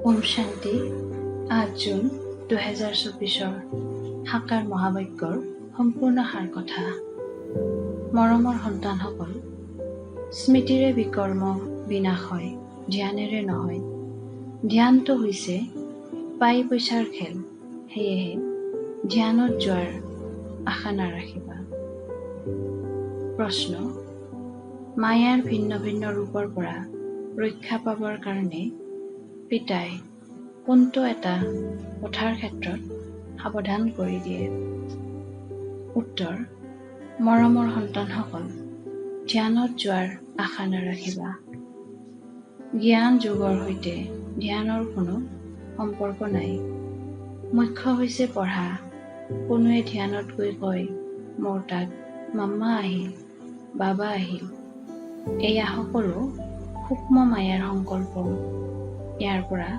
ওম শান্তি। ৮ জুন ২০২৪ সাকাৰ মহাবাক্যৰ সম্পূৰ্ণ সাৰ কথা। মৰমৰ সন্তানসকল, স্মৃতিৰে বিকৰ্ম বিনাশ হয়, ধ্যানেৰে নহয়। ধ্যানটো হৈছে পাই পইচাৰ খেল, সেয়েহে ধ্যানত যোৱাৰ আশা নাৰাখিবা। প্ৰশ্ন: মায়াৰ ভিন্ন ভিন্ন ৰূপৰ পৰা ৰক্ষা পাবৰ কাৰণে পিতাই কোনটো এটা কথাৰ ক্ষেত্ৰত সাৱধান কৰি দিয়ে? উত্তৰ: মৰমৰ সন্তানসকল, ধ্যানত যোৱাৰ আশা নাৰাখিবা। জ্ঞান যোগৰ সৈতে ধ্যানৰ কোনো সম্পৰ্ক নাই। মুখ্য হৈছে পঢ়া। কোনোৱে ধ্যানত গৈ কয়, মোৰ তাত মাম্মা আহিল, বাবা আহিল। এয়া সকলো সূক্ষ্ম মায়াৰ সংকল্প। ইয়াৰ পৰা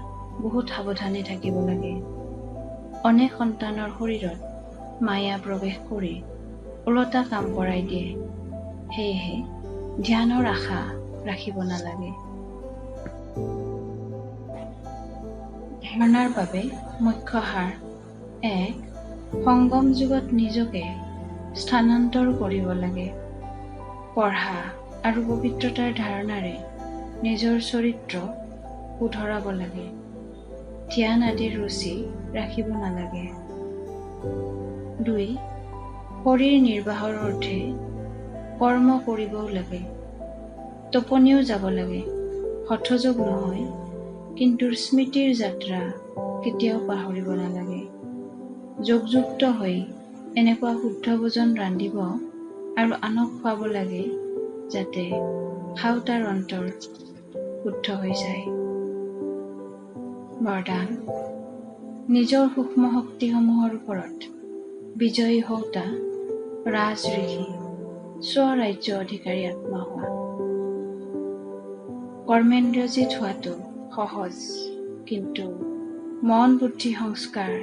বহুত সাৱধানে থাকিব লাগে। অনেক সন্তানৰ শৰীৰত মায়া প্ৰৱেশ কৰি ওলোটা কাম কৰাই দিয়ে। সেয়েহে ধ্যানৰ আশা ৰাখিব নালাগে। ধাৰণাৰ বাবে মুখ্য সাৰ: ১. সংগম যুগত নিজকে স্থানান্তৰ কৰিব লাগে। পঢ়া আৰু পবিত্ৰতাৰ ধাৰণাৰে নিজৰ চৰিত্ৰ শুধৰাব লাগে। ধ্যান আদিৰ ৰুচি ৰাখিব নালাগে। ২. শৰীৰ নিৰ্বাহৰ অৰ্থে কৰ্ম কৰিবও লাগে। টোপনিও যাব লাগে। হঠযোগ নহয়, কিন্তু স্মৃতিৰ যাত্ৰা কেতিয়াও পাহৰিব নালাগে। যোগযুক্ত হৈ এনেকুৱা শুদ্ধ ভোজন ৰান্ধিব আৰু আনক খুৱাব লাগে যাতে খাওঁতাৰ অন্তৰ শুদ্ধ হৈ যায়। বৰদান: নিজৰ সূক্ষ্ম শক্তিসমূহৰ ওপৰত বিজয়ী হওঁতা ৰাজ ঋষি, স্বৰাজ্য অধিকাৰী আত্মা হোৱা। কৰ্মেন্দ্ৰজিত হোৱাটো সহজ, কিন্তু মন বুদ্ধি সংস্কাৰ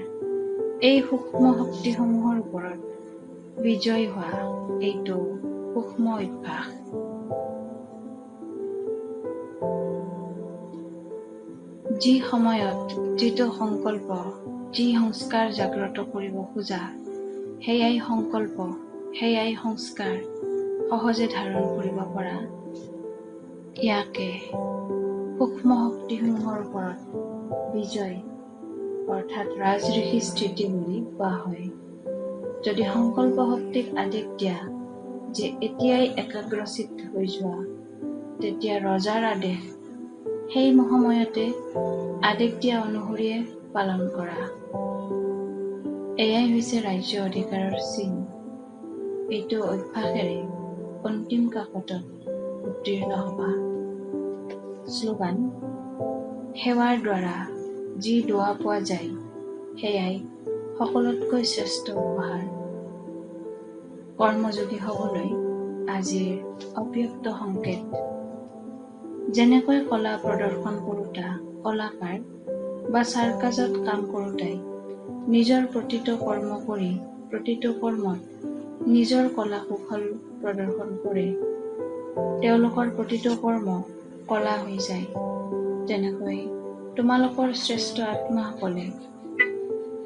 এই সূক্ষ্ম শক্তিসমূহৰ ওপৰত বিজয়ী হোৱা এইটো সূক্ষ্ম অভ্যাস। যি সময়ত যিটো সংকল্প, যি সংস্কাৰ জাগ্ৰত কৰিব খোজা, সেয়াই সংকল্প, সেয়াই সংস্কাৰ সহজে ধাৰণ কৰিব পৰা। ইয়াকে সূক্ষ্ম শক্তিসমূহৰ ওপৰত বিজয় অৰ্থাৎ ৰাজ ঋষি স্থিতি বুলি কোৱা হয়। যদি সংকল্প শক্তিক আদেশ দিয়া যে এতিয়াই একাগ্ৰচিত্ত হৈ যোৱা, তেতিয়া ৰজাৰ আদেশ সেই সময়তে আদেশ দিয়া অনুসৰিয়ে পালন কৰা। এয়াই হৈছে ৰাজ্য অধিকাৰৰ চিন। এইটো অভ্যাসেৰে অন্তিম কাকতত উত্তীৰ্ণ হবা। শ্লোগান: সেৱাৰ দ্বাৰা যি দোৱা পোৱা যায়, সেয়াই সকলোতকৈ শ্ৰেষ্ঠ উপহাৰ। কৰ্মযোগী হ'বলৈ আজিৰ অব্যক্ত সংকেত: যেনেকৈ কলা প্ৰদৰ্শন কৰোঁতা কলাকাৰ বা চাৰ্কাছত কাম কৰোঁতাই নিজৰ প্ৰতিটো কৰ্ম কৰি প্ৰতিটো কৰ্মত নিজৰ কলা কৌশল প্ৰদৰ্শন কৰে, তেওঁলোকৰ প্ৰতিটো কৰ্ম কলা হৈ যায়। তেনেকৈ তোমালোকৰ শ্ৰেষ্ঠ আত্মাসকলে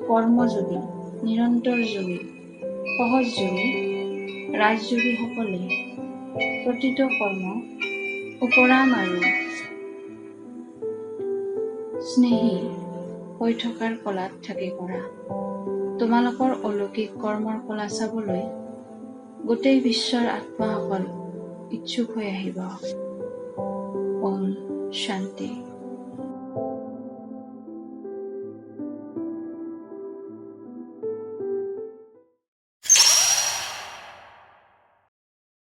কৰ্মযোগী, নিৰন্তৰ যোগী, সহজ যোগী, ৰাজযোগীসকলে প্ৰতিটো কৰ্ম উপৰাম আৰু স্নেহী হৈ থকাৰ কলাত থাকি কৰা। তোমালোকৰ অলৌকিক কৰ্মৰ কলা চাবলৈ গোটেই বিশ্বৰ আত্মাসকল ইচ্ছুক হৈ আহিব। ওম শান্তি।